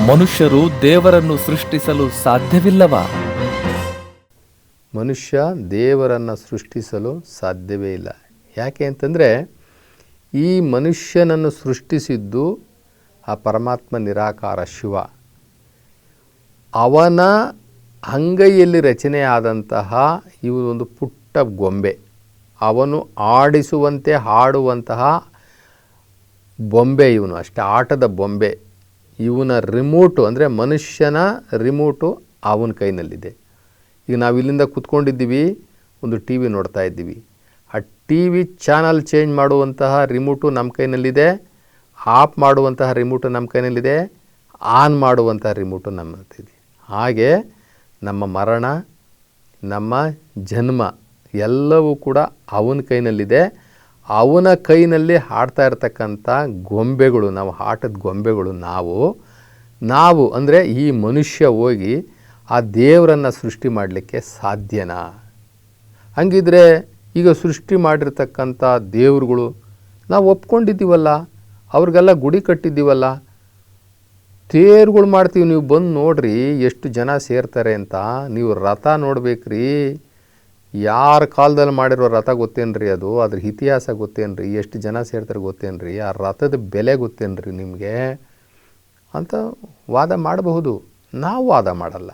ಮನುಷ್ಯರು ದೇವರನ್ನು ಸೃಷ್ಟಿಸಲು ಸಾಧ್ಯವಿಲ್ಲವಾ? ಮನುಷ್ಯ ದೇವರನ್ನು ಸೃಷ್ಟಿಸಲು ಸಾಧ್ಯವೇ ಇಲ್ಲ. ಯಾಕೆ ಅಂತಂದರೆ ಈ ಮನುಷ್ಯನನ್ನು ಸೃಷ್ಟಿಸಿದ್ದು ಆ ಪರಮಾತ್ಮ ನಿರಾಕಾರ ಶಿವ. ಅವನ ಅಂಗೈಯಲ್ಲಿ ರಚನೆಯಾದಂತಹ ಇವನೊಂದು ಪುಟ್ಟ ಗೊಂಬೆ, ಅವನು ಆಡಿಸುವಂತೆ ಹಾಡುವಂತಹ ಬೊಂಬೆ ಇವನು, ಅಷ್ಟೇ, ಆಟದ ಬೊಂಬೆ. ಇವನ ರಿಮೋಟು ಅಂದರೆ ಮನುಷ್ಯನ ರಿಮೋಟು ಅವನ ಕೈನಲ್ಲಿದೆ. ಈಗ ನಾವು ಇಲ್ಲಿಂದ ಕೂತ್ಕೊಂಡಿದ್ದೀವಿ, ಒಂದು ಟಿ ವಿ ನೋಡ್ತಾ ಇದ್ದೀವಿ. ಆ ಟಿ ವಿ ಚಾನಲ್ ಚೇಂಜ್ ಮಾಡುವಂತಹ ರಿಮೋಟು ನಮ್ಮ ಕೈನಲ್ಲಿದೆ, ಆಫ್ ಮಾಡುವಂತಹ ರಿಮೋಟು ನಮ್ಮ ಕೈನಲ್ಲಿದೆ, ಆನ್ ಮಾಡುವಂತಹ ರಿಮೋಟು ನಮ್ಮ ಇದೆ. ಹಾಗೆ ನಮ್ಮ ಮರಣ, ನಮ್ಮ ಜನ್ಮ ಎಲ್ಲವೂ ಕೂಡ ಅವನ ಕೈನಲ್ಲಿದೆ. ಅವನ ಕೈನಲ್ಲಿ ಹಾಡ್ತಾ ಇರ್ತಕ್ಕಂಥ ಗೊಂಬೆಗಳು, ನಾವು ಆಟದ ಗೊಂಬೆಗಳು ನಾವು ಅಂದರೆ ಈ ಮನುಷ್ಯ ಹೋಗಿ ಆ ದೇವರನ್ನು ಸೃಷ್ಟಿ ಮಾಡಲಿಕ್ಕೆ ಸಾಧ್ಯನಾ? ಹಂಗಿದ್ರೆ ಈಗ ಸೃಷ್ಟಿ ಮಾಡಿರ್ತಕ್ಕಂಥ ದೇವರುಗಳು ನಾವು ಒಪ್ಕೊಂಡಿದ್ದೀವಲ್ಲ, ಅವ್ರಿಗೆಲ್ಲ ಗುಡಿ ಕಟ್ಟಿದ್ದೀವಲ್ಲ, ತೇರುಗಳು ಮಾಡ್ತೀವಿ. ನೀವು ಬಂದು ನೋಡ್ರಿ ಎಷ್ಟು ಜನ ಸೇರ್ತಾರೆ ಅಂತ. ನೀವು ರಥ ನೋಡ್ಬೇಕ್ರಿ, ಯಾರ ಕಾಲದಲ್ಲಿ ಮಾಡಿರೋ ರಥ ಗೊತ್ತೇನ್ರಿ, ಅದ್ರ ಇತಿಹಾಸ ಗೊತ್ತೇನ್ರಿ, ಎಷ್ಟು ಜನ ಸೇರ್ತಾರೆ ಗೊತ್ತೇನ್ರಿ, ಆ ರಥದ ಬೆಲೆ ಗೊತ್ತೇನ್ರಿ ನಿಮಗೆ ಅಂತ ವಾದ ಮಾಡಬಹುದು. ನಾವು ವಾದ ಮಾಡಲ್ಲ.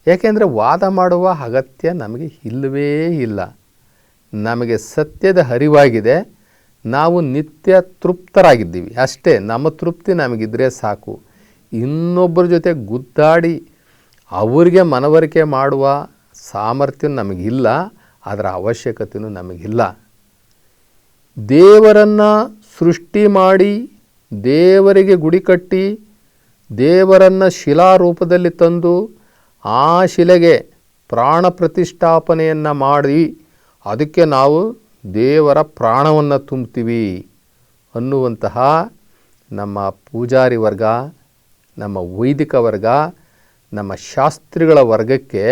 ಯಾಕೆಂದರೆ ವಾದ ಮಾಡುವ ಅಗತ್ಯ ನಮಗೆ ಇಲ್ಲವೇ ಇಲ್ಲ. ನಮಗೆ ಸತ್ಯದ ಅರಿವಾಗಿದೆ, ನಾವು ನಿತ್ಯ ತೃಪ್ತರಾಗಿದ್ದೀವಿ ಅಷ್ಟೇ. ನಮ್ಮ ತೃಪ್ತಿ ನಮಗಿದ್ರೆ ಸಾಕು. ಇನ್ನೊಬ್ಬರ ಜೊತೆ ಗುದ್ದಾಡಿ ಅವರಿಗೆ ಮನವರಿಕೆ ಮಾಡುವ ಸಾಮರ್ಥ್ಯ ನಮಗಿಲ್ಲ, ಅದರ ಅವಶ್ಯಕತೆಯೂ ನಮಗಿಲ್ಲ. ದೇವರನ್ನು ಸೃಷ್ಟಿ ಮಾಡಿ, ದೇವರಿಗೆ ಗುಡಿ ಕಟ್ಟಿ, ದೇವರನ್ನು ಶಿಲಾರೂಪದಲ್ಲಿ ತಂದು ಆ ಶಿಲೆಗೆ ಪ್ರಾಣ ಪ್ರತಿಷ್ಠಾಪನೆಯನ್ನು ಮಾಡಿ ಅದಕ್ಕೆ ನಾವು ದೇವರ ಪ್ರಾಣವನ್ನು ತುಂಬ್ತೀವಿ ಅನ್ನುವಂತಹ ನಮ್ಮ ಪೂಜಾರಿ ವರ್ಗ, ನಮ್ಮ ವೈದಿಕ ವರ್ಗ, ನಮ್ಮ ಶಾಸ್ತ್ರಿಗಳ ವರ್ಗಕ್ಕೆ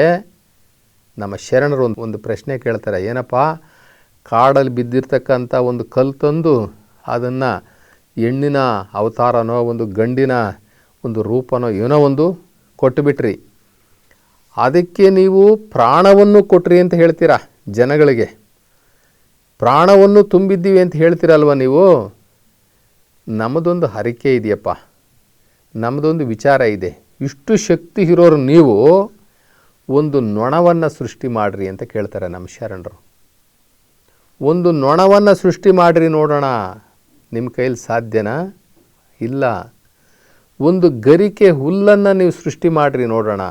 ನಮ್ಮ ಶರಣರು ಒಂದು ಪ್ರಶ್ನೆ ಕೇಳ್ತಾರೆ. ಏನಪ್ಪ, ಕಾಡಲ್ಲಿ ಬಿದ್ದಿರ್ತಕ್ಕಂಥ ಒಂದು ಕಲ್ಲು ತಂದು ಅದನ್ನು ಹೆಣ್ಣಿನ ಅವತಾರನೋ ಒಂದು ಗಂಡಿನ ಒಂದು ರೂಪನೋ ಏನೋ ಒಂದು ಕೊಟ್ಟುಬಿಟ್ರಿ, ಅದಕ್ಕೆ ನೀವು ಪ್ರಾಣವನ್ನು ಕೊಟ್ರಿ ಅಂತ ಹೇಳ್ತೀರಾ ಜನಗಳಿಗೆ. ಪ್ರಾಣವನ್ನು ತುಂಬಿದ್ದೀವಿ ಅಂತ ಹೇಳ್ತೀರಲ್ವ ನೀವು. ನಮ್ಮದೊಂದು ಹರಿಕೆ ಇದೆಯಪ್ಪ, ನಮ್ಮದೊಂದು ವಿಚಾರ ಇದೆ. ಇಷ್ಟು ಶಕ್ತಿ ಇರೋರು ನೀವು ಒಂದು ನೊಣವನ್ನು ಸೃಷ್ಟಿ ಮಾಡಿರಿ ಅಂತ ಕೇಳ್ತಾರೆ ನಮ್ಮ ಶರಣರು. ಒಂದು ನೊಣವನ್ನು ಸೃಷ್ಟಿ ಮಾಡಿರಿ ನೋಡೋಣ, ನಿಮ್ಮ ಕೈಲಿ ಸಾಧ್ಯನಾ? ಇಲ್ಲ. ಒಂದು ಗರಿಕೆ ಹುಲ್ಲನ್ನು ನೀವು ಸೃಷ್ಟಿ ಮಾಡಿರಿ ನೋಡೋಣ.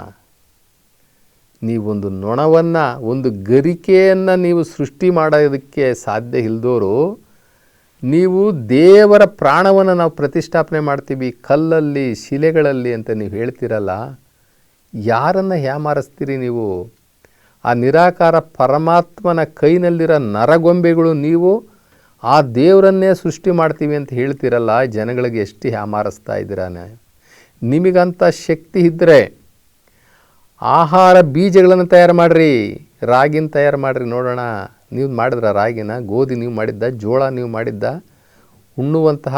ನೀವೊಂದು ನೊಣವನ್ನು, ಒಂದು ಗರಿಕೆಯನ್ನು ನೀವು ಸೃಷ್ಟಿ ಮಾಡೋದಕ್ಕೆ ಸಾಧ್ಯ ಇಲ್ಲದೋರು, ನೀವು ದೇವರ ಪ್ರಾಣವನ್ನು ನಾವು ಪ್ರತಿಷ್ಠಾಪನೆ ಮಾಡ್ತೀವಿ ಕಲ್ಲಲ್ಲಿ ಶಿಲೆಗಳಲ್ಲಿ ಅಂತ ನೀವು ಹೇಳ್ತೀರಲ್ಲ, ಯಾರನ್ನು ಹ್ಯಾಮಾರಿಸ್ತೀರಿ ನೀವು? ಆ ನಿರಾಕಾರ ಪರಮಾತ್ಮನ ಕೈನಲ್ಲಿರೋ ನರಗೊಂಬೆಗಳು ನೀವು ಆ ದೇವರನ್ನೇ ಸೃಷ್ಟಿ ಮಾಡ್ತೀವಿ ಅಂತ ಹೇಳ್ತೀರಲ್ಲ, ಜನಗಳಿಗೆ ಎಷ್ಟು ಹ್ಯಾಮಾರಿಸ್ತಾ ಇದ್ದೀರಾ? ನಿಮಗಂಥ ಶಕ್ತಿ ಇದ್ದರೆ ಆಹಾರ ಬೀಜಗಳನ್ನು ತಯಾರು ಮಾಡಿರಿ, ರಾಗಿನ ತಯಾರು ಮಾಡಿರಿ ನೋಡೋಣ. ನೀವು ಮಾಡಿದ್ರ ರಾಗಿನ? ಗೋಧಿ ನೀವು ಮಾಡಿದ್ದ? ಜೋಳ ನೀವು ಮಾಡಿದ್ದ? ಉಣ್ಣುವಂತಹ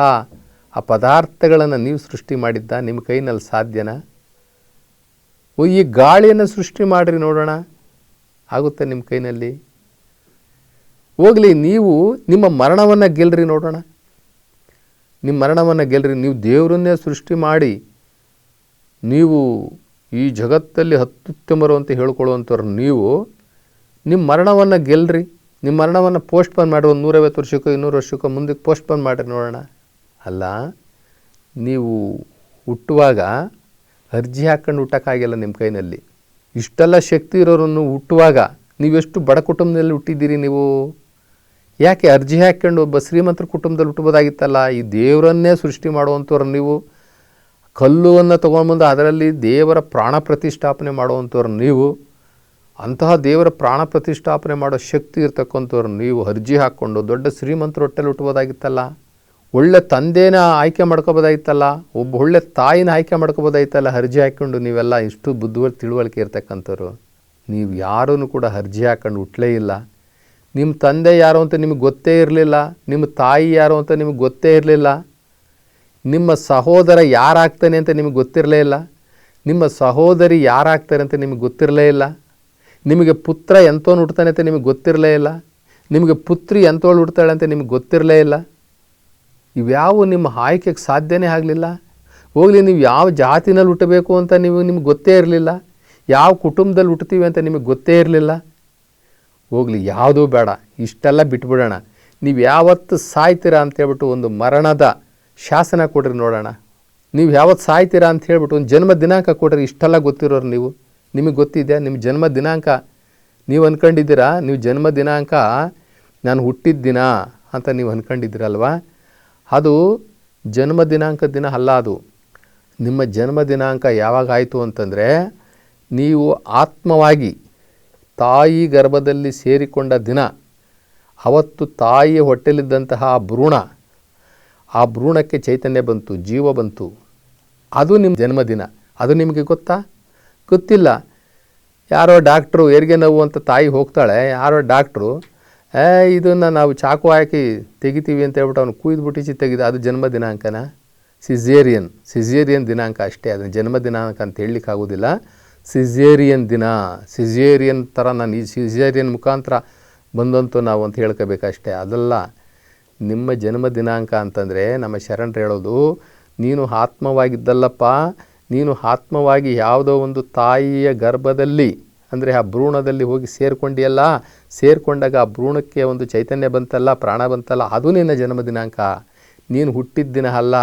ಆ ಪದಾರ್ಥಗಳನ್ನು ನೀವು ಸೃಷ್ಟಿ ಮಾಡಿದ್ದ? ನಿಮ್ಮ ಕೈನಲ್ಲಿ ಸಾಧ್ಯನಾ? ಈ ಗಾಳಿಯನ್ನು ಸೃಷ್ಟಿ ಮಾಡಿರಿ ನೋಡೋಣ, ಆಗುತ್ತೆ ನಿಮ್ಮ ಕೈನಲ್ಲಿ? ಹೋಗಲಿ, ನೀವು ನಿಮ್ಮ ಮರಣವನ್ನು ಗೆಲ್ರಿ ನೋಡೋಣ. ನಿಮ್ಮ ಮರಣವನ್ನು ಗೆಲ್ರಿ. ನೀವು ದೇವರನ್ನೇ ಸೃಷ್ಟಿ ಮಾಡಿ ನೀವು ಈ ಜಗತ್ತಲ್ಲಿ ಅತ್ಯುತ್ತಮರು ಅಂತ ಹೇಳ್ಕೊಳ್ಳುವಂಥವ್ರು ನೀವು ನಿಮ್ಮ ಮರಣವನ್ನು ಗೆಲ್ರಿ. ನಿಮ್ಮ ಮರಣವನ್ನು ಪೋಸ್ಟ್ಪೋನ್ ಮಾಡಿ, ಒಂದು 150 ವರ್ಷಕ್ಕೋ 200 ವರ್ಷಕ್ಕೋ ಮುಂದಕ್ಕೆ ಪೋಸ್ಟ್ಪೋನ್ ಮಾಡಿರಿ ನೋಡೋಣ. ಅಲ್ಲ, ನೀವು ಹುಟ್ಟುವಾಗ ಅರ್ಜಿ ಹಾಕ್ಕೊಂಡು ಹುಟ್ಟೋಕ್ಕಾಗಿಲ್ಲ ನಿಮ್ಮ ಕೈನಲ್ಲಿ. ಇಷ್ಟೆಲ್ಲ ಶಕ್ತಿ ಇರೋರನ್ನು ಹುಟ್ಟುವಾಗ ನೀವೆಷ್ಟು ಬಡ ಕುಟುಂಬದಲ್ಲಿ ಹುಟ್ಟಿದ್ದೀರಿ ನೀವು? ಯಾಕೆ ಅರ್ಜಿ ಹಾಕ್ಕೊಂಡು ಒಬ್ಬ ಶ್ರೀಮಂತರ ಕುಟುಂಬದಲ್ಲಿ ಹುಟ್ಟಬೋದಾಗಿತ್ತಲ್ಲ? ಈ ದೇವರನ್ನೇ ಸೃಷ್ಟಿ ಮಾಡುವಂಥವ್ರು ನೀವು. ಕಲ್ಲುವನ್ನು ತೊಗೊಂಡ್ಬಂದು ಅದರಲ್ಲಿ ದೇವರ ಪ್ರಾಣ ಪ್ರತಿಷ್ಠಾಪನೆ ಮಾಡುವಂಥವ್ರು ನೀವು. ಅಂತಹ ದೇವರ ಪ್ರಾಣ ಪ್ರತಿಷ್ಠಾಪನೆ ಮಾಡೋ ಶಕ್ತಿ ಇರ್ತಕ್ಕಂಥವ್ರು ನೀವು ಅರ್ಜಿ ಹಾಕ್ಕೊಂಡು ದೊಡ್ಡ ಶ್ರೀಮಂತರ ಹೊಟ್ಟೆಲಿ ಹುಟ್ಟಬೋದಾಗಿತ್ತಲ್ಲ? ಒಳ್ಳೆ ತಂದೆನ ಆಯ್ಕೆ ಮಾಡ್ಕೋಬೋದಾಗಿತ್ತಲ್ಲ? ಒಬ್ಬ ಒಳ್ಳೆ ತಾಯಿನ ಆಯ್ಕೆ ಮಾಡ್ಕೋಬೋದಾಗಿತ್ತಲ್ಲ ಅರ್ಜಿ ಹಾಕ್ಕೊಂಡು? ನೀವೆಲ್ಲ ಇಷ್ಟು ತಿಳುವಳಿಕೆ ಇರ್ತಕ್ಕಂಥವ್ರು ನೀವು ಯಾರೂ ಕೂಡ ಅರ್ಜಿ ಹಾಕ್ಕೊಂಡು ಹುಟ್ಟಲೇ ಇಲ್ಲ. ನಿಮ್ಮ ತಂದೆ ಯಾರು ಅಂತ ನಿಮಗೆ ಗೊತ್ತೇ ಇರಲಿಲ್ಲ, ನಿಮ್ಮ ತಾಯಿ ಯಾರು ಅಂತ ನಿಮಗೆ ಗೊತ್ತೇ ಇರಲಿಲ್ಲ. ನಿಮ್ಮ ಸಹೋದರ ಯಾರಾಗ್ತಾನೆ ಅಂತ ನಿಮಗೆ ಗೊತ್ತಿರಲೇ ಇಲ್ಲ. ನಿಮ್ಮ ಸಹೋದರಿ ಯಾರಾಗ್ತಾರೆ ಅಂತ ನಿಮಗೆ ಗೊತ್ತಿರಲೇ ಇಲ್ಲ. ನಿಮಗೆ ಪುತ್ರ ಎಂಥವನು ಹುಡ್ತಾನೆ ಅಂತ ನಿಮಗೆ ಗೊತ್ತಿರಲೇ ಇಲ್ಲ. ನಿಮಗೆ ಪುತ್ರಿ ಎಂಥವಳು ಹುಡ್ತಾಳೆ ಅಂತ ನಿಮಗೆ ಗೊತ್ತಿರಲೇ ಇಲ್ಲ. ಇವ್ಯಾವು ನಿಮ್ಮ ಆಯ್ಕೆಗೆ ಸಾಧ್ಯನೇ ಆಗಲಿಲ್ಲ. ಹೋಗಲಿ, ನೀವು ಯಾವ ಜಾತಿನಲ್ಲಿ ಹುಟ್ಟಬೇಕು ಅಂತ ನಿಮಗೆ ಗೊತ್ತೇ ಇರಲಿಲ್ಲ. ಯಾವ ಕುಟುಂಬದಲ್ಲಿ ಹುಟ್ಟುತ್ತೀವಿ ಅಂತ ನಿಮಗೆ ಗೊತ್ತೇ ಇರಲಿಲ್ಲ. ಹೋಗಲಿ, ಯಾವುದೂ ಬೇಡ, ಇಷ್ಟೆಲ್ಲ ಬಿಟ್ಬಿಡೋಣ. ನೀವು ಯಾವತ್ತು ಸಾಯ್ತೀರಾ ಅಂತೇಳ್ಬಿಟ್ಟು ಒಂದು ಮರಣದ ಶಾಸನ ಕೊಡ್ರಿ ನೋಡೋಣ. ನೀವು ಯಾವತ್ತು ಸಾಯ್ತೀರಾ ಅಂತ ಹೇಳ್ಬಿಟ್ಟು ಒಂದು ಜನ್ಮ ದಿನಾಂಕ ಕೊಡ್ರಿ. ಇಷ್ಟೆಲ್ಲ ಗೊತ್ತಿರೋರು ನೀವು, ನಿಮಗೆ ಗೊತ್ತಿದೆ ನಿಮ್ಮ ಜನ್ಮ ದಿನಾಂಕ. ನೀವು ಅಂದ್ಕೊಂಡಿದ್ದೀರಾ ನೀವು ಜನ್ಮ ದಿನಾಂಕ ನಾನು ಹುಟ್ಟಿದ ದಿನ ಅಂತ ನೀವು ಅಂದ್ಕೊಂಡಿದ್ದೀರಲ್ವ? ಅದು ಜನ್ಮ ದಿನಾಂಕ ದಿನ ಅಲ್ಲ. ಅದು ನಿಮ್ಮ ಜನ್ಮ ದಿನಾಂಕ ಯಾವಾಗ ಆಯಿತು ಅಂತಂದರೆ, ನೀವು ಆತ್ಮವಾಗಿ ತಾಯಿ ಗರ್ಭದಲ್ಲಿ ಸೇರಿಕೊಂಡ ದಿನ. ಅವತ್ತು ತಾಯಿಯ ಹೊಟ್ಟೆಲಿದ್ದಂತಹ ಭ್ರೂಣ, ಆ ಭ್ರೂಣಕ್ಕೆ ಚೈತನ್ಯ ಬಂತು, ಜೀವ ಬಂತು. ಅದು ನಿಮ್ಮ ಜನ್ಮದಿನ. ಅದು ನಿಮಗೆ ಗೊತ್ತಾ? ಗೊತ್ತಿಲ್ಲ. ಯಾರೋ ಡಾಕ್ಟ್ರು ಹೆರಿಗೆ ನೋವು ಅಂತ ತಾಯಿ ಹೋಗ್ತಾಳೆ, ಯಾರೋ ಡಾಕ್ಟ್ರು ಇದನ್ನು ನಾವು ಚಾಕು ಹಾಕಿ ತೆಗಿತೀವಿ ಅಂತ ಹೇಳ್ಬಿಟ್ಟು ಅವನು ಕುಯ್ದುಬಿಟ್ಟಿಸಿ ತೆಗೆದು, ಅದು ಜನ್ಮ ದಿನಾಂಕನ? ಸಿಜೇರಿಯನ್ ದಿನಾಂಕ ಅಷ್ಟೇ. ಅದನ್ನು ಜನ್ಮ ದಿನಾಂಕ ಅಂತ ಹೇಳಲಿಕ್ಕಾಗೋದಿಲ್ಲ. ಸಿಜೇರಿಯನ್ ದಿನ, ಸಿಜೇರಿಯನ್ ಥರ ನಾನು ಈ ಸಿಜೇರಿಯನ್ ಮುಖಾಂತರ ಬಂದಂತೂ ನಾವು ಅಂತ ಹೇಳ್ಕೋಬೇಕಷ್ಟೇ. ಅದಲ್ಲ ನಿಮ್ಮ ಜನ್ಮ ದಿನಾಂಕ ಅಂತಂದರೆ. ನಮ್ಮ ಶರಣರು ಹೇಳೋದು, ನೀನು ಆತ್ಮವಾಗಿದ್ದಲ್ಲಪ್ಪ, ನೀನು ಆತ್ಮವಾಗಿ ಯಾವುದೋ ಒಂದು ತಾಯಿಯ ಗರ್ಭದಲ್ಲಿ ಅಂದರೆ ಆ ಭ್ರೂಣದಲ್ಲಿ ಹೋಗಿ ಸೇರಿಕೊಂಡಿಯಲ್ಲ. ಸೇರಿಕೊಂಡಾಗ ಆ ಭ್ರೂಣಕ್ಕೆ ಒಂದು ಚೈತನ್ಯ ಬಂತಲ್ಲ, ಪ್ರಾಣ ಬಂತಲ್ಲ, ಅದು ನಿನ್ನ ಜನ್ಮ ದಿನಾಂಕ. ನೀನು ಹುಟ್ಟಿದ ದಿನ ಅಲ್ಲ,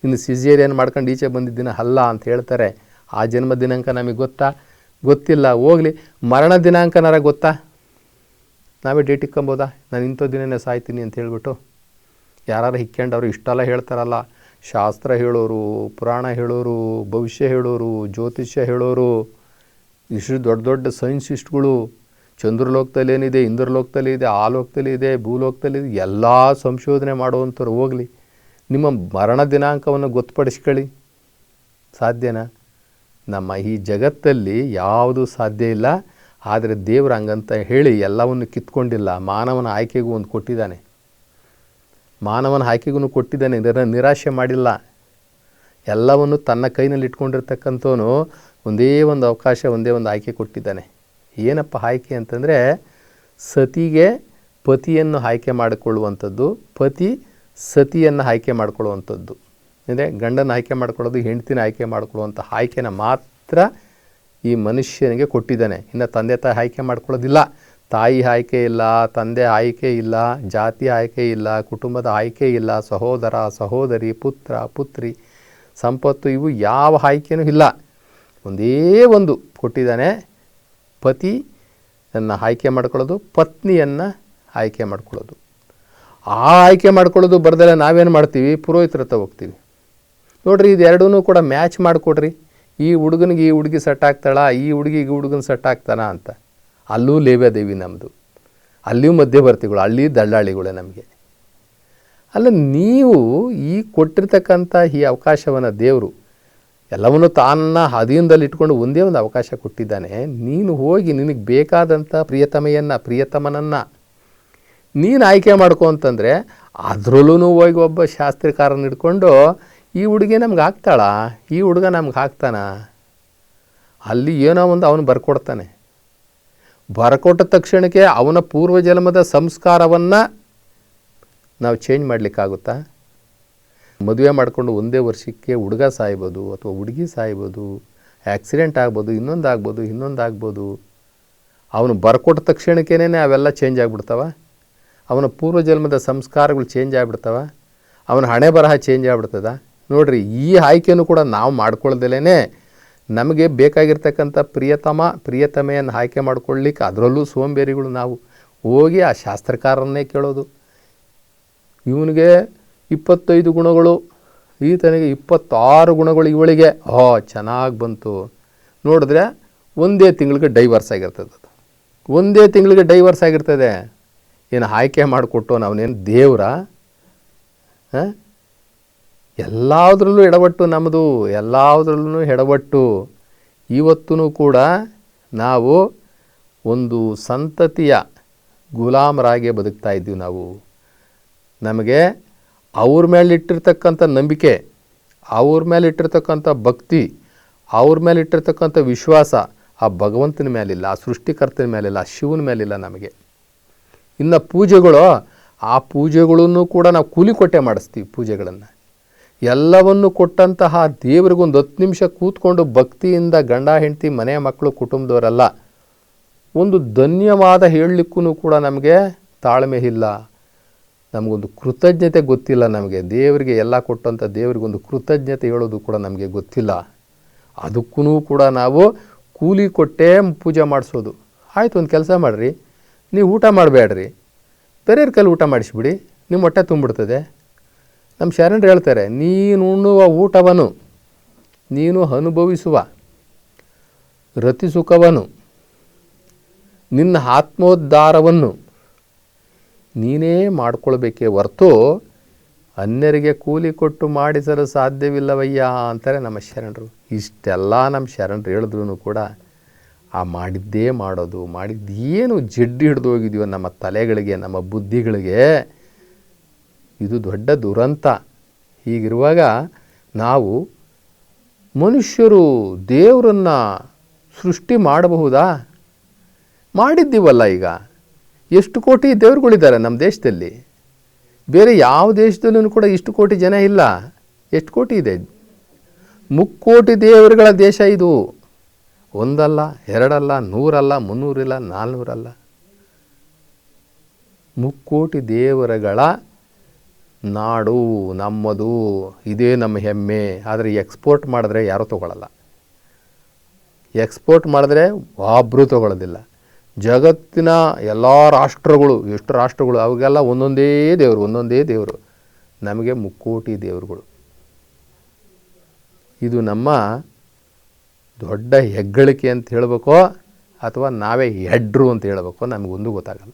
ನೀನು ಸಿಜೇರಿಯನ್ ಮಾಡ್ಕೊಂಡು ಈಚೆ ಬಂದಿದ್ದ ದಿನ ಅಲ್ಲ ಅಂತ ಹೇಳ್ತಾರೆ. ಆ ಜನ್ಮ ದಿನಾಂಕ ನಮಗೆ ಗೊತ್ತಾ? ಗೊತ್ತಿಲ್ಲ. ಹೋಗಲಿ, ಮರಣ ದಿನಾಂಕನಾರ ಗೊತ್ತಾ? ನಾವೇ ಡೇಟ್ ಇಕ್ಕೊಂಬೋದಾ? ನಾನು ಇಂಥ ದಿನನೇ ಸಾಯ್ತೀನಿ ಅಂತ ಹೇಳ್ಬಿಟ್ಟು ಯಾರು ಹಿಕ್ಕೊಂಡವ್ರು ಇಷ್ಟೆಲ್ಲ ಹೇಳ್ತಾರಲ್ಲ. ಶಾಸ್ತ್ರ ಹೇಳೋರು, ಪುರಾಣ ಹೇಳೋರು, ಭವಿಷ್ಯ ಹೇಳೋರು, ಜ್ಯೋತಿಷ್ಯ ಹೇಳೋರು, ಇಷ್ಟು ದೊಡ್ಡ ದೊಡ್ಡ ಸೈನ್ಸಿಸ್ಟ್ಗಳು, ಚಂದ್ರಲೋಕದಲ್ಲಿ ಏನಿದೆ, ಇಂದ್ರಲೋಕದಲ್ಲಿ ಇದೆ, ಆ ಲೋಕದಲ್ಲಿ ಇದೆ, ಭೂಲೋಕದಲ್ಲಿ ಇದೆ, ಎಲ್ಲ ಸಂಶೋಧನೆ ಮಾಡುವಂಥವ್ರು. ಹೋಗಲಿ, ನಿಮ್ಮ ಮರಣ ದಿನಾಂಕವನ್ನು ಗೊತ್ತುಪಡಿಸ್ಕೊಳ್ಳಿ. ಸಾಧ್ಯನಾ? ನಮ್ಮ ಈ ಜಗತ್ತಲ್ಲಿ ಯಾವುದೂ ಸಾಧ್ಯ ಇಲ್ಲ. ಆದರೆ ದೇವರು ಹಂಗಂತ ಹೇಳಿ ಎಲ್ಲವನ್ನು ಕಿತ್ಕೊಂಡಿಲ್ಲ. ಮಾನವನ ಆಯ್ಕೆಗೂ ಒಂದು ಕೊಟ್ಟಿದ್ದಾನೆ. ಮಾನವನ ಆಯ್ಕೆಗೂ ಕೊಟ್ಟಿದ್ದಾನೆ. ನಿರಾಶೆ ಮಾಡಿಲ್ಲ. ಎಲ್ಲವನ್ನು ತನ್ನ ಕೈನಲ್ಲಿ ಇಟ್ಕೊಂಡಿರ್ತಕ್ಕಂಥವನು ಒಂದೇ ಒಂದು ಅವಕಾಶ, ಒಂದೇ ಒಂದು ಆಯ್ಕೆ ಕೊಟ್ಟಿದ್ದಾನೆ. ಏನಪ್ಪ ಆಯ್ಕೆ ಅಂತಂದರೆ, ಸತಿಗೆ ಪತಿಯನ್ನು ಆಯ್ಕೆ ಮಾಡಿಕೊಳ್ಳುವಂಥದ್ದು, ಪತಿ ಸತಿಯನ್ನು ಆಯ್ಕೆ ಮಾಡಿಕೊಳ್ಳುವಂಥದ್ದು. ಅಂದರೆ ಗಂಡನ ಆಯ್ಕೆ ಮಾಡ್ಕೊಳ್ಳೋದು, ಹೆಂಡತಿನ ಆಯ್ಕೆ ಮಾಡಿಕೊಳ್ಳುವಂಥ ಆಯ್ಕೆನ ಮಾತ್ರ ಈ ಮನುಷ್ಯನಿಗೆ ಕೊಟ್ಟಿದ್ದಾನೆ. ಇನ್ನು ತಂದೆ ತಾಯಿ ಆಯ್ಕೆ ಮಾಡ್ಕೊಳ್ಳೋದಿಲ್ಲ. ತಾಯಿ ಆಯ್ಕೆ ಇಲ್ಲ, ತಂದೆ ಆಯ್ಕೆ ಇಲ್ಲ, ಜಾತಿ ಆಯ್ಕೆ ಇಲ್ಲ, ಕುಟುಂಬದ ಆಯ್ಕೆ ಇಲ್ಲ, ಸಹೋದರ ಸಹೋದರಿ, ಪುತ್ರ ಪುತ್ರಿ, ಸಂಪತ್ತು, ಇವು ಯಾವ ಆಯ್ಕೆನೂ ಇಲ್ಲ. ಒಂದೇ ಒಂದು ಕೊಟ್ಟಿದ್ದಾನೆ, ಪತಿಯನ್ನು ಆಯ್ಕೆ ಮಾಡ್ಕೊಳ್ಳೋದು, ಪತ್ನಿಯನ್ನು ಆಯ್ಕೆ ಮಾಡ್ಕೊಳ್ಳೋದು. ಆ ಆಯ್ಕೆ ಮಾಡ್ಕೊಳ್ಳೋದು ಬರ್ದಲ್ಲ ನಾವೇನು ಮಾಡ್ತೀವಿ? ಪುರೋಹಿತರ ಹತ್ರ ಹೋಗ್ತೀವಿ. ನೋಡಿರಿ, ಇದೆರಡೂ ಕೂಡ ಮ್ಯಾಚ್ ಮಾಡಿಕೊಡ್ರಿ. ಈ ಹುಡುಗನಿಗೆ ಈ ಹುಡುಗಿ ಸೆಟ್ ಆಗ್ತಾಳ, ಈ ಹುಡುಗಿಗೆ ಹುಡುಗನ ಸೆಟ್ ಆಗ್ತಾನ ಅಂತ. ಅಲ್ಲೂ ಲೇವ್ಯಾದೇವಿ ನಮ್ಮದು, ಅಲ್ಲಿಯೂ ಮಧ್ಯವರ್ತಿಗಳು, ಅಲ್ಲಿ ದಳ್ಳಾಳಿಗಳೇ ನಮಗೆ. ಅಲ್ಲ, ನೀವು ಈ ಕೊಟ್ಟಿರ್ತಕ್ಕಂಥ ಈ ಅವಕಾಶವನ್ನು ದೇವರು ಎಲ್ಲವನ್ನೂ ತಾನ ಅಧೀನದಲ್ಲಿ ಇಟ್ಕೊಂಡು ಒಂದೇ ಒಂದು ಅವಕಾಶ ಕೊಟ್ಟಿದ್ದಾನೆ. ನೀನು ಹೋಗಿ ನಿನಗೆ ಬೇಕಾದಂಥ ಪ್ರಿಯತಮನನ್ನು ನೀನು ಆಯ್ಕೆ ಮಾಡ್ಕೊ ಅಂತಂದರೆ, ಅದರಲ್ಲೂ ಹೋಗಿ ಒಬ್ಬ ಶಾಸ್ತ್ರಿಕಾರನ ಹಿಡ್ಕೊಂಡು ಈ ಹುಡುಗಿ ನಮ್ಗೆ ಹಾಕ್ತಾಳ, ಈ ಹುಡುಗ ನಮ್ಗೆ ಹಾಕ್ತಾನ, ಅಲ್ಲಿ ಏನೋ ಒಂದು ಅವನು ಬರ್ಕೊಡ್ತಾನೆ. ಬರ್ಕೊಟ್ಟ ತಕ್ಷಣಕ್ಕೆ ಅವನ ಪೂರ್ವಜನ್ಮದ ಸಂಸ್ಕಾರವನ್ನು ನಾವು ಚೇಂಜ್ ಮಾಡಲಿಕ್ಕಾಗುತ್ತಾ? ಮದುವೆ ಮಾಡಿಕೊಂಡು ಒಂದೇ ವರ್ಷಕ್ಕೆ ಹುಡುಗ ಸಾಯ್ಬೋದು ಅಥವಾ ಹುಡುಗಿ ಸಾಯ್ಬೋದು, ಆ್ಯಕ್ಸಿಡೆಂಟ್ ಆಗ್ಬೋದು, ಇನ್ನೊಂದಾಗ್ಬೋದು. ಅವನು ಬರ್ಕೊಟ್ಟ ತಕ್ಷಣಕ್ಕೇನೆ ಅವೆಲ್ಲ ಚೇಂಜ್ ಆಗಿಬಿಡ್ತಾವ. ಅವನ ಪೂರ್ವಜನ್ಮದ ಸಂಸ್ಕಾರಗಳು ಚೇಂಜ್ ಆಗಿಬಿಡ್ತಾವ. ಅವನ ಹಣೆ ಬರಹ ಚೇಂಜ್ ಆಗಿಬಿಡ್ತದ. ನೋಡಿರಿ, ಈ ಆಯ್ಕೆನೂ ಕೂಡ ನಾವು ಮಾಡ್ಕೊಳ್ದಲೇ ನಮಗೆ ಬೇಕಾಗಿರ್ತಕ್ಕಂಥ ಪ್ರಿಯತಮೆಯನ್ನು ಆಯ್ಕೆ ಮಾಡ್ಕೊಳ್ಳಿಕ್ಕೆ ಅದರಲ್ಲೂ ಸೋಂಬೇರಿಗಳು ನಾವು ಹೋಗಿ ಆ ಶಾಸ್ತ್ರಕಾರನ್ನೇ ಕೇಳೋದು. ಇವನಿಗೆ 25 ಗುಣಗಳು, ಈತನಿಗೆ 26 ಗುಣಗಳು, ಇವಳಿಗೆ ಚೆನ್ನಾಗಿ ಬಂತು. ನೋಡಿದ್ರೆ ಒಂದೇ ತಿಂಗಳಿಗೆ ಡೈವರ್ಸ್ ಆಗಿರ್ತದೆ. ಅದು ಒಂದೇ ತಿಂಗಳಿಗೆ ಡೈವರ್ಸ್ ಆಗಿರ್ತದೆ. ಏನು ಆಯ್ಕೆ ಮಾಡಿಕೊಟ್ಟು ನಾವನೇನು ದೇವ್ರ? ಎಲ್ಲದರಲ್ಲೂ ಎಡವಟ್ಟು ನಮ್ಮದು, ಎಲ್ಲದರಲ್ಲೂ ಎಡವಟ್ಟು. ಇವತ್ತೂ ಕೂಡ ನಾವು ಒಂದು ಸಂತತಿಯ ಗುಲಾಮರಾಗಿ ಬದುಕ್ತಾ ಇದ್ದೀವಿ ನಾವು. ನಮಗೆ ಅವ್ರ ಮೇಲೆ ಇಟ್ಟಿರ್ತಕ್ಕಂಥ ನಂಬಿಕೆ, ಅವ್ರ ಮೇಲೆ ಇಟ್ಟಿರ್ತಕ್ಕಂಥ ಭಕ್ತಿ, ಅವ್ರ ಮೇಲೆ ಇಟ್ಟಿರ್ತಕ್ಕಂಥ ವಿಶ್ವಾಸ ಆ ಭಗವಂತನ ಮೇಲಿಲ್ಲ, ಆ ಸೃಷ್ಟಿಕರ್ತನ ಮೇಲಿಲ್ಲ, ಆ ಶಿವನ ಮೇಲಿಲ್ಲ ನಮಗೆ. ಇನ್ನು ಪೂಜೆಗಳು, ಆ ಪೂಜೆಗಳನ್ನು ಕೂಡ ನಾವು ಕೂಲಿ ಕೊಟ್ಟೆ ಮಾಡಿಸ್ತೀವಿ. ಪೂಜೆಗಳನ್ನು ಎಲ್ಲವನ್ನು ಕೊಟ್ಟಂತಹ ದೇವರಿಗೊಂದು 10 ನಿಮಿಷ ಕೂತ್ಕೊಂಡು ಭಕ್ತಿಯಿಂದ ಗಂಡ ಹೆಂಡತಿ ಮನೆ ಮಕ್ಕಳು ಕುಟುಂಬದವರೆಲ್ಲ ಒಂದು ಧನ್ಯವಾದ ಹೇಳಲಿಕ್ಕೂ ಕೂಡ ನಮಗೆ ತಾಳ್ಮೆ ಇಲ್ಲ, ನಮಗೊಂದು ಕೃತಜ್ಞತೆ ಗೊತ್ತಿಲ್ಲ. ನಮಗೆ ದೇವರಿಗೆ ಎಲ್ಲ ಕೊಟ್ಟಂಥ ದೇವರಿಗೊಂದು ಕೃತಜ್ಞತೆ ಹೇಳೋದು ಕೂಡ ನಮಗೆ ಗೊತ್ತಿಲ್ಲ. ಅದಕ್ಕೂ ಕೂಡ ನಾವು ಕೂಲಿ ಕೊಟ್ಟೇ ಪೂಜೆ ಮಾಡಿಸೋದು. ಆಯಿತು, ಒಂದು ಕೆಲಸ ಮಾಡಿರಿ, ನೀವು ಊಟ ಮಾಡಬೇಡ್ರಿ, ಬೇರೆಯವ್ರ ಕೈಲಿ ಊಟ ಮಾಡಿಸ್ಬಿಡಿ, ನಿಮ್ಮ ಹೊಟ್ಟೆ ತುಂಬಿಡ್ತದೆ. ನಮ್ಮ ಶರಣರು ಹೇಳ್ತಾರೆ, ನೀನು ಉಣ್ಣುವ ಊಟವನ್ನು ನೀನು ಅನುಭವಿಸುವ ರತಿಸುಖವನ್ನು, ನಿನ್ನ ಆತ್ಮೋದ್ಧಾರವನ್ನು ನೀನೇ ಮಾಡಿಕೊಳ್ಬೇಕೇ ಹೊರತು ಅನ್ಯರಿಗೆ ಕೂಲಿ ಕೊಟ್ಟು ಮಾಡಿಸಲು ಸಾಧ್ಯವಿಲ್ಲವಯ್ಯ ಅಂತಾರೆ ನಮ್ಮ ಶರಣರು. ಇಷ್ಟೆಲ್ಲ ನಮ್ಮ ಶರಣರು ಹೇಳಿದ್ರು ಕೂಡ ಆ ಮಾಡಿದ್ದೇ ಮಾಡೋದು, ಮಾಡಿದ್ದೇನು ಜಡ್ಡಿ ಹಿಡಿದು ಹೋಗಿದೆಯೋ ನಮ್ಮ ತಲೆಗಳಿಗೆ, ನಮ್ಮ ಬುದ್ಧಿಗಳಿಗೆ, ಇದು ದೊಡ್ಡ ದುರಂತ. ಹೀಗಿರುವಾಗ ನಾವು ಮನುಷ್ಯರು ದೇವರನ್ನು ಸೃಷ್ಟಿ ಮಾಡಬಹುದಾ? ಮಾಡಿದ್ದೀವಲ್ಲ. ಈಗ ಎಷ್ಟು ಕೋಟಿ ದೇವರುಗಳಿದ್ದಾರೆ ನಮ್ಮ ದೇಶದಲ್ಲಿ. ಬೇರೆ ಯಾವ ದೇಶದಲ್ಲೂ ಕೂಡ ಇಷ್ಟು ಕೋಟಿ ಜನ ಇಲ್ಲ. ಎಷ್ಟು ಕೋಟಿ ಇದೆ? 3 ಕೋಟಿ ದೇವರುಗಳ ದೇಶ ಇದು. ಒಂದಲ್ಲ, ಎರಡಲ್ಲ, 100 ಅಲ್ಲ, 300 ಇಲ್ಲ, 400 ಅಲ್ಲ, 3 ಕೋಟಿ ದೇವರುಗಳ ನಾಡು ನಮ್ಮದು. ಇದೇ ನಮ್ಮ ಹೆಮ್ಮೆ. ಆದರೆ ಎಕ್ಸ್ಪೋರ್ಟ್ ಮಾಡಿದ್ರೆ ಯಾರೂ ತೊಗೊಳ್ಳಲ್ಲ. ಎಕ್ಸ್ಪೋರ್ಟ್ ಮಾಡಿದ್ರೆ ಒಬ್ಬರೂ ತೊಗೊಳ್ಳೋದಿಲ್ಲ. ಜಗತ್ತಿನ ಎಲ್ಲ ರಾಷ್ಟ್ರಗಳು, ಎಷ್ಟು ರಾಷ್ಟ್ರಗಳು, ಅವಾಗೆಲ್ಲ ಒಂದೊಂದೇ ದೇವರು. ನಮಗೆ 3 ಕೋಟಿ ದೇವರುಗಳು. ಇದು ನಮ್ಮ ದೊಡ್ಡ ಹೆಗ್ಗಳಿಕೆ ಅಂತ ಹೇಳಬೇಕೋ ಅಥವಾ ನಾವೇ ಎಡ್ರು ಅಂತ ಹೇಳಬೇಕೋ ನಮಗೊಂದು ಗೊತ್ತಾಗಲ್ಲ.